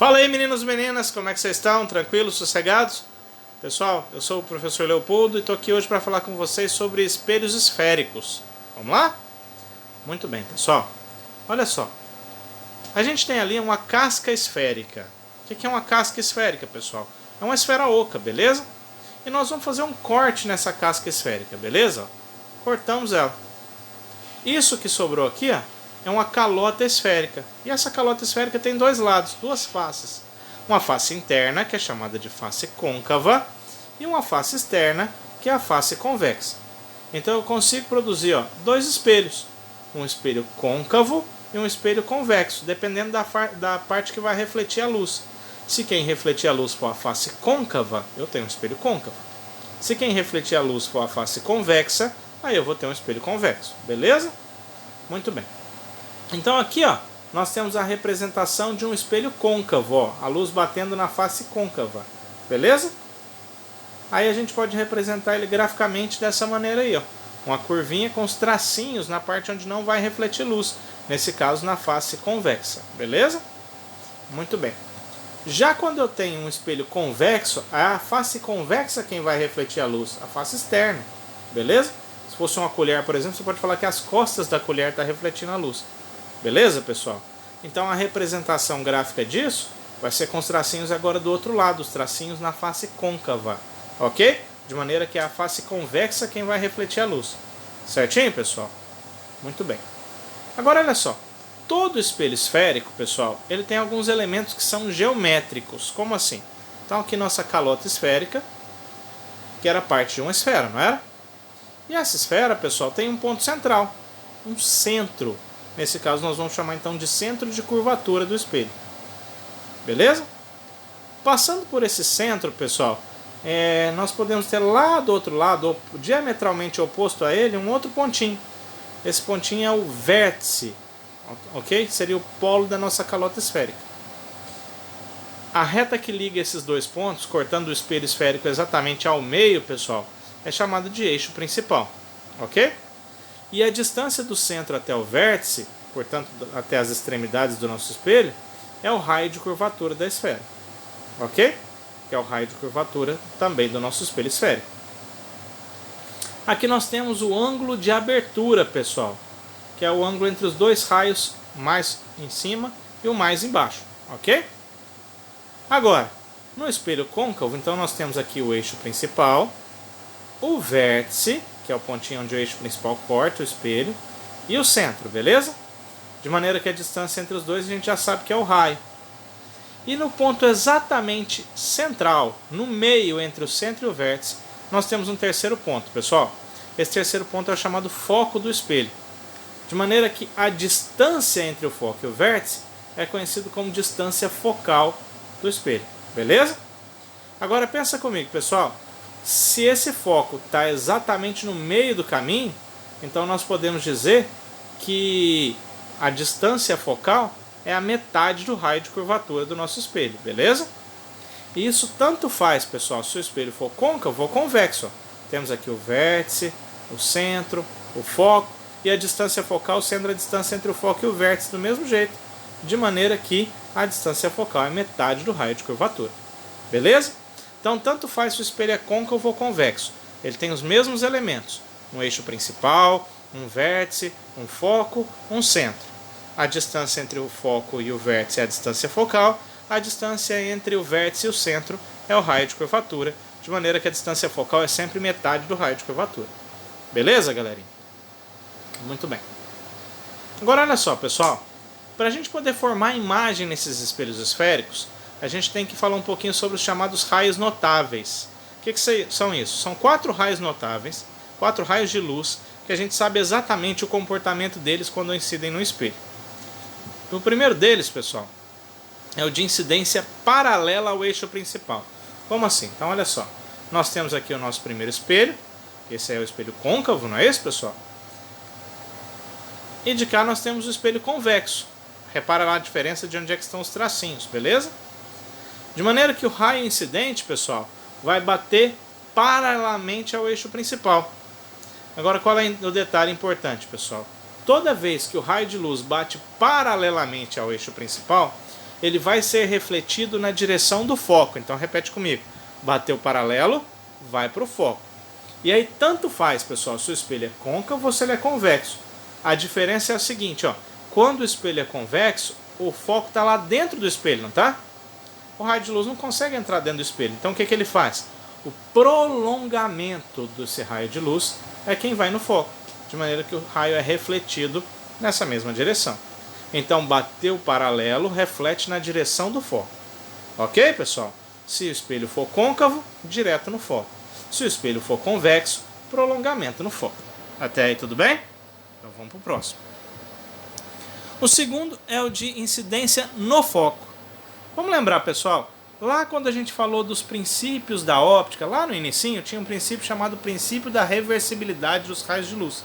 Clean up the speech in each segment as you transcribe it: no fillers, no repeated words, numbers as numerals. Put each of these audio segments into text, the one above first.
Fala aí, meninos e meninas, como é que vocês estão? Tranquilos, sossegados? Pessoal, eu sou o professor Leopoldo e estou aqui hoje para falar com vocês sobre espelhos esféricos. Vamos lá? Muito bem, pessoal. Olha só. A gente tem ali uma casca esférica. O que é uma casca esférica, pessoal? É uma esfera oca, beleza? E nós vamos fazer um corte nessa casca esférica, beleza? Cortamos ela. Isso que sobrou aqui, ó, é uma calota esférica. E essa calota esférica tem dois lados, duas faces. Uma face interna, que é chamada de face côncava, e uma face externa, que é a face convexa. Então eu consigo produzir, ó, dois espelhos. Um espelho côncavo e um espelho convexo, dependendo da parte que vai refletir a luz. Se quem refletir a luz for a face côncava, eu tenho um espelho côncavo. Se quem refletir a luz for a face convexa, aí eu vou ter um espelho convexo. Beleza? Muito bem. Então aqui, ó, nós temos a representação de um espelho côncavo, ó, a luz batendo na face côncava. Beleza? Aí a gente pode representar ele graficamente dessa maneira aí, ó. Uma curvinha com os tracinhos na parte onde não vai refletir luz. Nesse caso, na face convexa. Beleza? Muito bem. Já quando eu tenho um espelho convexo, é a face convexa quem vai refletir a luz, a face externa. Beleza? Se fosse uma colher, por exemplo, você pode falar que as costas da colher estão refletindo a luz. Beleza, pessoal? Então a representação gráfica disso vai ser com os tracinhos agora do outro lado, os tracinhos na face côncava. Ok? De maneira que é a face convexa quem vai refletir a luz. Certinho, pessoal? Muito bem. Agora olha só. Todo espelho esférico, pessoal, ele tem alguns elementos que são geométricos. Como assim? Então aqui nossa calota esférica, que era parte de uma esfera, não era? E essa esfera, pessoal, tem um ponto central, um centro. Nesse caso nós vamos chamar então de centro de curvatura do espelho. Beleza? Passando por esse centro, pessoal, nós podemos ter lá do outro lado, diametralmente oposto a ele, um outro pontinho. Esse pontinho é o vértice, ok? Seria o polo da nossa calota esférica. A reta que liga esses dois pontos, cortando o espelho esférico exatamente ao meio, pessoal, é chamada de eixo principal, ok? E a distância do centro até o vértice, portanto até as extremidades do nosso espelho, é o raio de curvatura da esfera, ok? Que é o raio de curvatura também do nosso espelho esférico. Aqui nós temos o ângulo de abertura, pessoal, que é o ângulo entre os dois raios mais em cima e o mais embaixo, ok? Agora, no espelho côncavo, então nós temos aqui o eixo principal, o vértice, que é o pontinho onde o eixo principal corta o espelho, e o centro, beleza? De maneira que a distância entre os dois a gente já sabe que é o raio. E no ponto exatamente central, no meio entre o centro e o vértice, nós temos um terceiro ponto, pessoal. Esse terceiro ponto é o chamado foco do espelho. De maneira que a distância entre o foco e o vértice é conhecido como distância focal do espelho, beleza? Agora pensa comigo, pessoal. Se esse foco está exatamente no meio do caminho, então nós podemos dizer que a distância focal é a metade do raio de curvatura do nosso espelho, beleza? E isso tanto faz, pessoal, se o espelho for côncavo ou convexo. Temos aqui o vértice, o centro, o foco e a distância focal sendo a distância entre o foco e o vértice do mesmo jeito, de maneira que a distância focal é metade do raio de curvatura. Beleza? Então tanto faz se o espelho é côncavo ou convexo. Ele tem os mesmos elementos, um eixo principal, um vértice, um foco, um centro. A distância entre o foco e o vértice é a distância focal, a distância entre o vértice e o centro é o raio de curvatura, de maneira que a distância focal é sempre metade do raio de curvatura. Beleza, galerinha? Muito bem. Agora olha só, pessoal. Para a gente poder formar imagem nesses espelhos esféricos, a gente tem que falar um pouquinho sobre os chamados raios notáveis. O que são isso? São 4 raios notáveis, 4 raios de luz, que a gente sabe exatamente o comportamento deles quando incidem no espelho. O primeiro deles, pessoal, é o de incidência paralela ao eixo principal. Como assim? Então olha só, nós temos aqui o nosso primeiro espelho, esse é o espelho côncavo, não é esse, pessoal? E de cá nós temos o espelho convexo. Repara lá a diferença de onde é que estão os tracinhos, beleza? De maneira que o raio incidente, pessoal, vai bater paralelamente ao eixo principal. Agora qual é o detalhe importante, pessoal? Toda vez que o raio de luz bate paralelamente ao eixo principal, ele vai ser refletido na direção do foco. Então repete comigo. Bateu paralelo, vai para o foco. E aí tanto faz, pessoal, se o espelho é côncavo ou se ele é convexo. A diferença é a seguinte, ó. Quando o espelho é convexo, o foco está lá dentro do espelho, não tá? O raio de luz não consegue entrar dentro do espelho. Então o que ele faz? O prolongamento desse raio de luz é quem vai no foco, de maneira que o raio é refletido nessa mesma direção. Então bateu paralelo, reflete na direção do foco. Ok, pessoal? Se o espelho for côncavo, direto no foco. Se o espelho for convexo, prolongamento no foco. Até aí tudo bem? Então vamos para o próximo. O segundo é o de incidência no foco. Vamos lembrar, pessoal, lá quando a gente falou dos princípios da óptica, lá no inicinho tinha um princípio chamado princípio da reversibilidade dos raios de luz,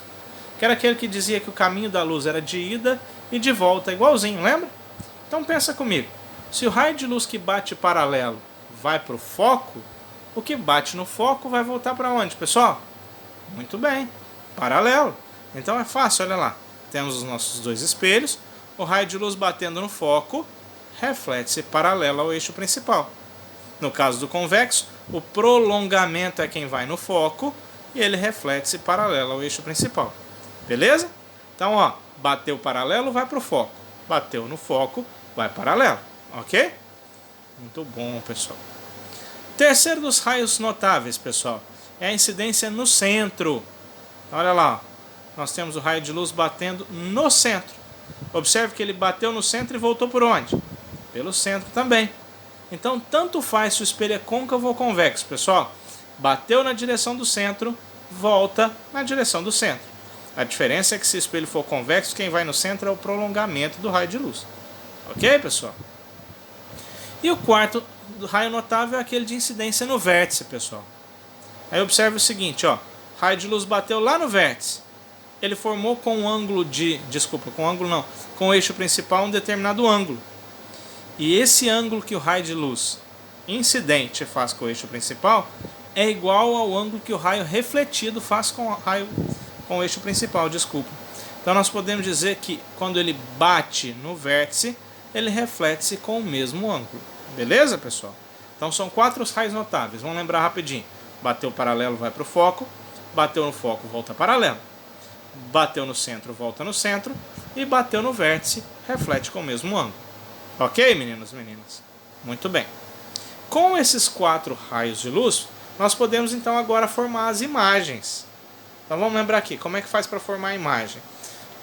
que era aquele que dizia que o caminho da luz era de ida e de volta, igualzinho, lembra? Então pensa comigo, se o raio de luz que bate paralelo vai para o foco, o que bate no foco vai voltar para onde, pessoal? Muito bem, paralelo. Então é fácil, olha lá. Temos os nossos dois espelhos, o raio de luz batendo no foco, reflete-se paralelo ao eixo principal. No caso do convexo, o prolongamento é quem vai no foco e ele reflete-se paralelo ao eixo principal. Beleza? Então, ó, bateu paralelo, vai para o foco. Bateu no foco, vai paralelo. Ok? Muito bom, pessoal. Terceiro dos raios notáveis, pessoal, é a incidência no centro. Olha lá, nós temos o raio de luz batendo no centro. Observe que ele bateu no centro e voltou por onde? Pelo centro também. Então, tanto faz se o espelho é côncavo ou convexo, pessoal. Bateu na direção do centro, volta na direção do centro. A diferença é que se o espelho for convexo, quem vai no centro é o prolongamento do raio de luz. Ok, pessoal? E o quarto do raio notável é aquele de incidência no vértice, pessoal. Aí observe o seguinte, ó. Raio de luz bateu lá no vértice. Ele formou com um ângulo de... Desculpa, com ângulo não. Com o eixo principal um determinado ângulo. E esse ângulo que o raio de luz incidente faz com o eixo principal é igual ao ângulo que o raio refletido faz com o eixo principal, desculpa. Então nós podemos dizer que quando ele bate no vértice, ele reflete-se com o mesmo ângulo. Beleza, pessoal? Então são 4 os raios notáveis. Vamos lembrar rapidinho. Bateu paralelo, vai para o foco. Bateu no foco, volta paralelo. Bateu no centro, volta no centro. E bateu no vértice, reflete com o mesmo ângulo. Ok, meninos e meninas? Muito bem. Com esses 4 raios de luz, nós podemos então agora formar as imagens. Então vamos lembrar aqui, como é que faz para formar a imagem?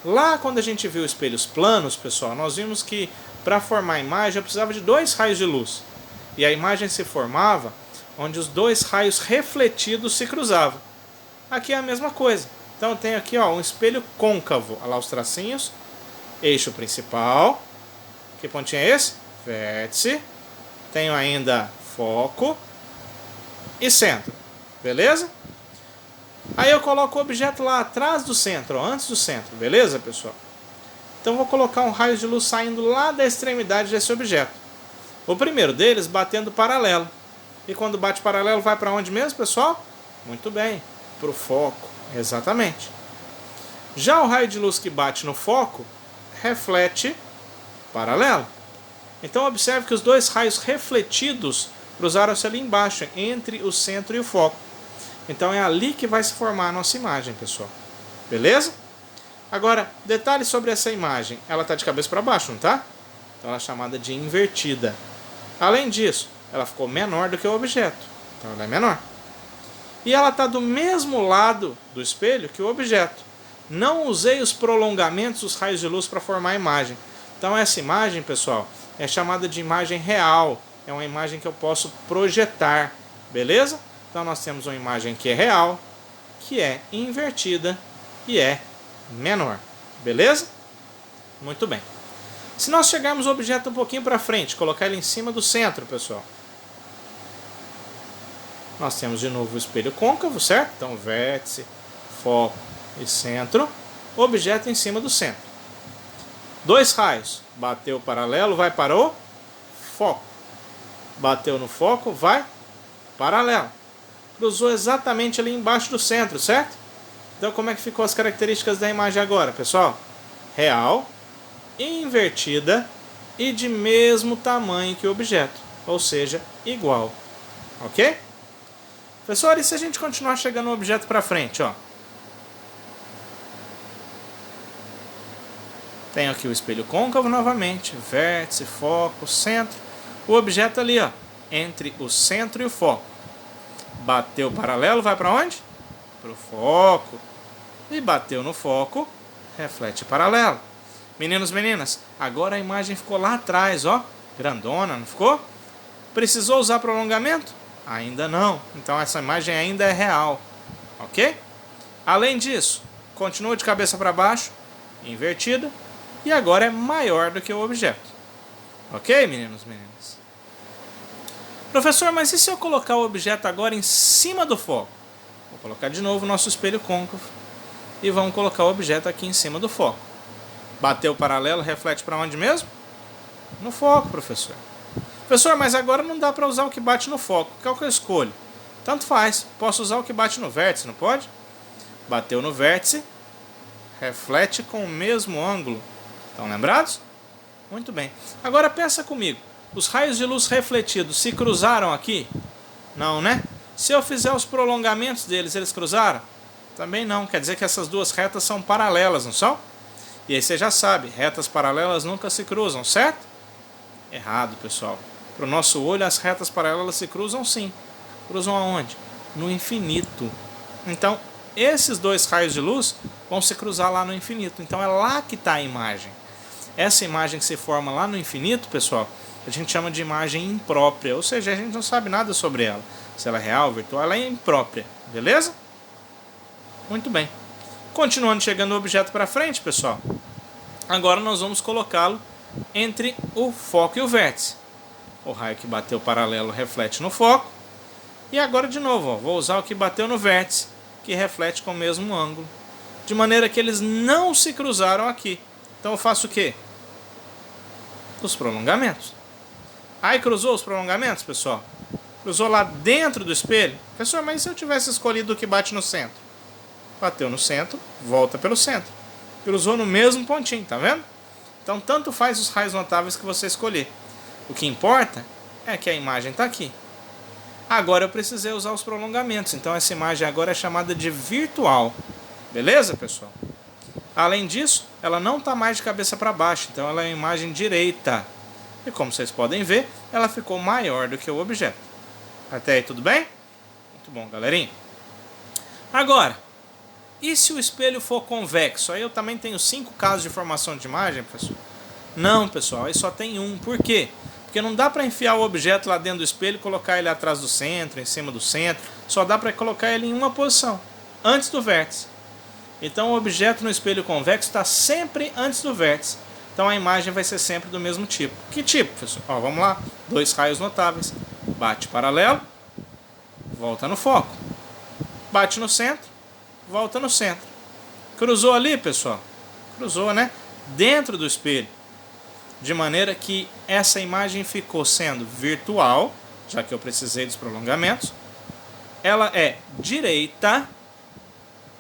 Lá quando a gente viu espelhos planos, pessoal, nós vimos que para formar a imagem eu precisava de 2 raios de luz. E a imagem se formava onde os 2 raios refletidos se cruzavam. Aqui é a mesma coisa. Então eu tenho aqui, ó, um espelho côncavo. Olha lá os tracinhos. Eixo principal. Que pontinho é esse? Vértice. Tenho ainda foco e centro. Beleza? Aí eu coloco o objeto lá atrás do centro, ó, antes do centro. Beleza, pessoal? Então vou colocar um raio de luz saindo lá da extremidade desse objeto. O primeiro deles batendo paralelo. E quando bate paralelo vai para onde mesmo, pessoal? Muito bem, para o foco. Exatamente. Já o raio de luz que bate no foco reflete paralelo. Então observe que os 2 raios refletidos cruzaram-se ali embaixo, entre o centro e o foco. Então é ali que vai se formar a nossa imagem, pessoal. Beleza? Agora, detalhe sobre essa imagem. Ela está de cabeça para baixo, não está? Então ela é chamada de invertida. Além disso, ela ficou menor do que o objeto. Então ela é menor. E ela está do mesmo lado do espelho que o objeto. Não usei os prolongamentos dos raios de luz para formar a imagem. Então essa imagem, pessoal, é chamada de imagem real. É uma imagem que eu posso projetar. Beleza? Então nós temos uma imagem que é real, que é invertida e é menor. Beleza? Muito bem. Se nós chegarmos o objeto um pouquinho para frente, colocar ele em cima do centro, pessoal. Nós temos de novo o espelho côncavo, certo? Então vértice, foco e centro. Objeto em cima do centro. 2 raios. Bateu paralelo, vai para o foco. Bateu no foco, vai paralelo. Cruzou exatamente ali embaixo do centro, certo? Então como é que ficou as características da imagem agora, pessoal? Real, invertida e de mesmo tamanho que o objeto, ou seja, igual. Ok? Professor, e se a gente continuar chegando o objeto para frente, ó? Tenho aqui o espelho côncavo novamente, vértice, foco, centro. O objeto ali, ó, entre o centro e o foco. Bateu paralelo, vai para onde? Para o foco. E bateu no foco, reflete paralelo. Meninos, meninas, agora a imagem ficou lá atrás, ó, grandona, não ficou? Precisou usar prolongamento? Ainda não. Então essa imagem ainda é real, ok? Além disso, continua de cabeça para baixo, invertida, e agora é maior do que o objeto. Ok, meninos, meninas? Professor, mas e se eu colocar o objeto agora em cima do foco? Vou colocar de novo o nosso espelho côncavo e vamos colocar o objeto aqui em cima do foco. Bateu o paralelo, reflete para onde mesmo? No foco, professor. Professor, mas agora não dá para usar o que bate no foco. Qual que eu escolho? Tanto faz. Posso usar o que bate no vértice, não pode? Bateu no vértice, reflete com o mesmo ângulo. Estão lembrados? Muito bem. Agora pensa comigo. Os raios de luz refletidos se cruzaram aqui? Não, né? Se eu fizer os prolongamentos deles, eles cruzaram? Também não. Quer dizer que essas duas retas são paralelas, não são? E aí você já sabe, retas paralelas nunca se cruzam, certo? Errado, pessoal. Para o nosso olho, as retas paralelas se cruzam sim. Cruzam aonde? No infinito. Então, esses dois raios de luz vão se cruzar lá no infinito. Então, é lá que está a imagem. Essa imagem que se forma lá no infinito, pessoal, a gente chama de imagem imprópria. Ou seja, a gente não sabe nada sobre ela. Se ela é real, virtual, ela é imprópria. Beleza? Muito bem. Continuando chegando o objeto para frente, pessoal. Agora nós vamos colocá-lo entre o foco e o vértice. O raio que bateu paralelo reflete no foco. E agora de novo, ó, vou usar o que bateu no vértice, que reflete com o mesmo ângulo. De maneira que eles não se cruzaram aqui. Então eu faço o quê? Os prolongamentos. Aí cruzou os prolongamentos, pessoal? Cruzou lá dentro do espelho? Professor, mas se eu tivesse escolhido o que bate no centro? Bateu no centro, volta pelo centro. Cruzou no mesmo pontinho, tá vendo? Então tanto faz os raios notáveis que você escolher. O que importa é que a imagem está aqui. Agora eu precisei usar os prolongamentos, então essa imagem agora é chamada de virtual. Beleza, pessoal? Além disso, ela não está mais de cabeça para baixo, então ela é uma imagem direita. E como vocês podem ver, ela ficou maior do que o objeto. Até aí tudo bem? Muito bom, galerinha. Agora, e se o espelho for convexo? Aí eu também tenho 5 casos de formação de imagem, professor? Não, pessoal, aí só tem um. Por quê? Porque não dá para enfiar o objeto lá dentro do espelho e colocar ele atrás do centro, em cima do centro. Só dá para colocar ele em uma posição, antes do vértice. Então o objeto no espelho convexo está sempre antes do vértice. Então a imagem vai ser sempre do mesmo tipo. Que tipo, professor? Ó, vamos lá. 2 raios notáveis. Bate paralelo, volta no foco. Bate no centro, volta no centro. Cruzou ali, pessoal? Cruzou, né? Dentro do espelho. De maneira que essa imagem ficou sendo virtual, já que eu precisei dos prolongamentos. Ela é direita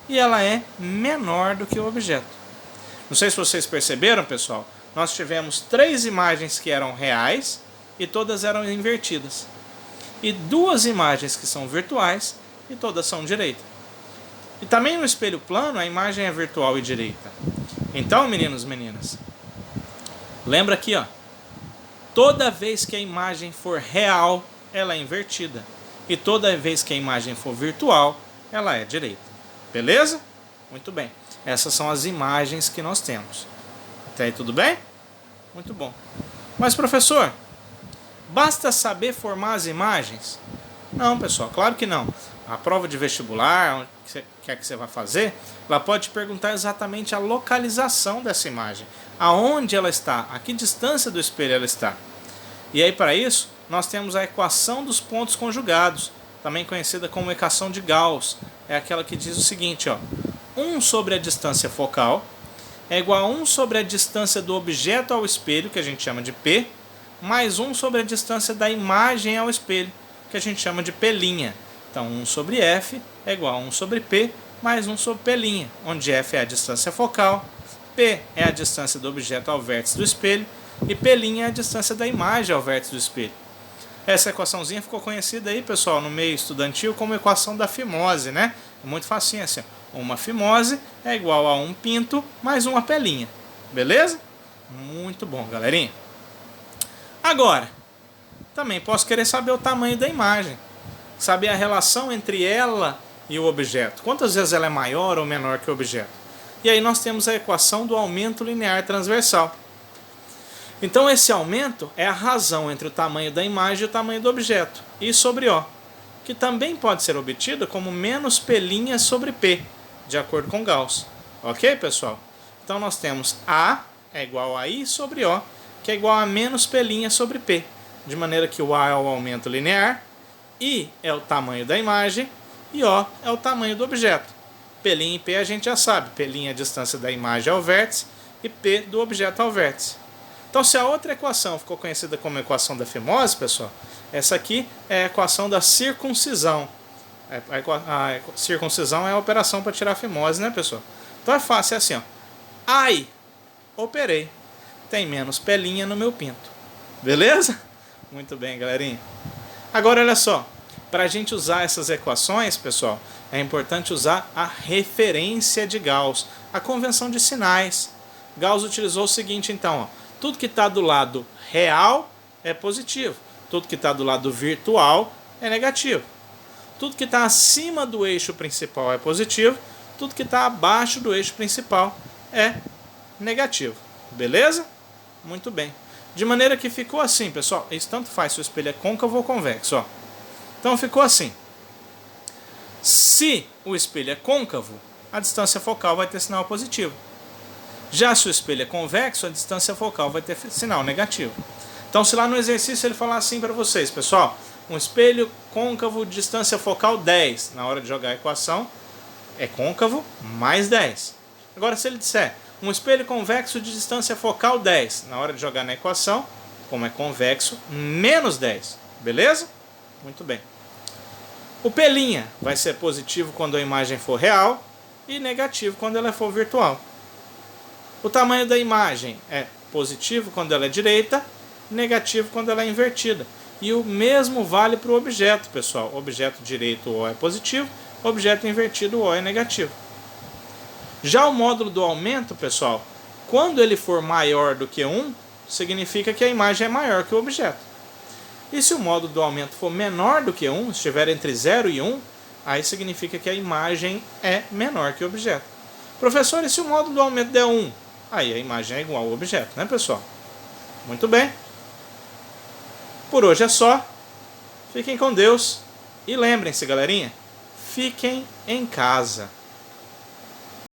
e ela é menor do que o objeto. Não sei se vocês perceberam, pessoal, nós tivemos 3 imagens que eram reais e todas eram invertidas. E 2 imagens que são virtuais e todas são direita. E também no espelho plano a imagem é virtual e direita. Então, meninos e meninas, lembra aqui, ó, toda vez que a imagem for real, ela é invertida. E toda vez que a imagem for virtual, ela é direita. Beleza? Muito bem. Essas são as imagens que nós temos. Até aí tudo bem? Muito bom. Mas professor, basta saber formar as imagens? Não, pessoal, claro que não. A prova de vestibular, onde você quer que você vá fazer, ela pode te perguntar exatamente a localização dessa imagem. Aonde ela está, a que distância do espelho ela está. E aí para isso, nós temos a equação dos pontos conjugados, também conhecida como equação de Gauss. É aquela que diz o seguinte, ó, 1 sobre a distância focal é igual a 1 sobre a distância do objeto ao espelho, que a gente chama de P, mais 1 sobre a distância da imagem ao espelho, que a gente chama de P'. Então 1 sobre F é igual a 1 sobre P mais 1 sobre P', onde F é a distância focal, P é a distância do objeto ao vértice do espelho e P' é a distância da imagem ao vértice do espelho. Essa equaçãozinha ficou conhecida aí, pessoal, no meio estudantil como equação da fimose, né? É muito facinho assim. Uma fimose é igual a um pinto mais uma P'. Beleza? Muito bom, galerinha. Agora, também posso querer saber o tamanho da imagem. Saber a relação entre ela e o objeto. Quantas vezes ela é maior ou menor que o objeto? E aí nós temos a equação do aumento linear transversal. Então esse aumento é a razão entre o tamanho da imagem e o tamanho do objeto, I sobre O, que também pode ser obtido como menos P' sobre P, de acordo com Gauss. Ok, pessoal? Então nós temos A é igual a I sobre O, que é igual a menos P' sobre P, de maneira que o A é o aumento linear, I é o tamanho da imagem e O é o tamanho do objeto. P' e P a gente já sabe, P' é a distância da imagem ao vértice e P do objeto ao vértice. Então, se a outra equação ficou conhecida como equação da fimose, pessoal, essa aqui é a equação da circuncisão. A circuncisão é a operação para tirar a fimose, né, pessoal? Então é fácil, é assim, ó. Ai, operei. Tem menos P' no meu pinto. Beleza? Muito bem, galerinha. Agora, olha só. Para a gente usar essas equações, pessoal, é importante usar a referência de Gauss, a convenção de sinais. Gauss utilizou o seguinte, então, ó. Tudo que está do lado real é positivo. Tudo que está do lado virtual é negativo. Tudo que está acima do eixo principal é positivo. Tudo que está abaixo do eixo principal é negativo. Beleza? Muito bem. De maneira que ficou assim, pessoal. Isso tanto faz se o espelho é côncavo ou convexo. Ó. Então ficou assim. Se o espelho é côncavo, a distância focal vai ter sinal positivo. Já se o espelho é convexo, a distância focal vai ter sinal negativo. Então, se lá no exercício ele falar assim para vocês, pessoal, um espelho côncavo, distância focal 10, na hora de jogar a equação, é côncavo mais 10. Agora, se ele disser um espelho convexo de distância focal 10, na hora de jogar na equação, como é convexo, menos 10. Beleza? Muito bem. O P' vai ser positivo quando a imagem for real e negativo quando ela for virtual. O tamanho da imagem é positivo quando ela é direita, negativo quando ela é invertida. E o mesmo vale para o objeto, pessoal. Objeto direito, o O é positivo, objeto invertido, o O é negativo. Já o módulo do aumento, pessoal, quando ele for maior do que 1, significa que a imagem é maior que o objeto. E se o módulo do aumento for menor do que 1, estiver entre 0 e 1, aí significa que a imagem é menor que o objeto. Professor, e se o módulo do aumento der 1? Aí a imagem é igual ao objeto, né, pessoal? Muito bem. Por hoje é só. Fiquem com Deus. E lembrem-se, galerinha, fiquem em casa.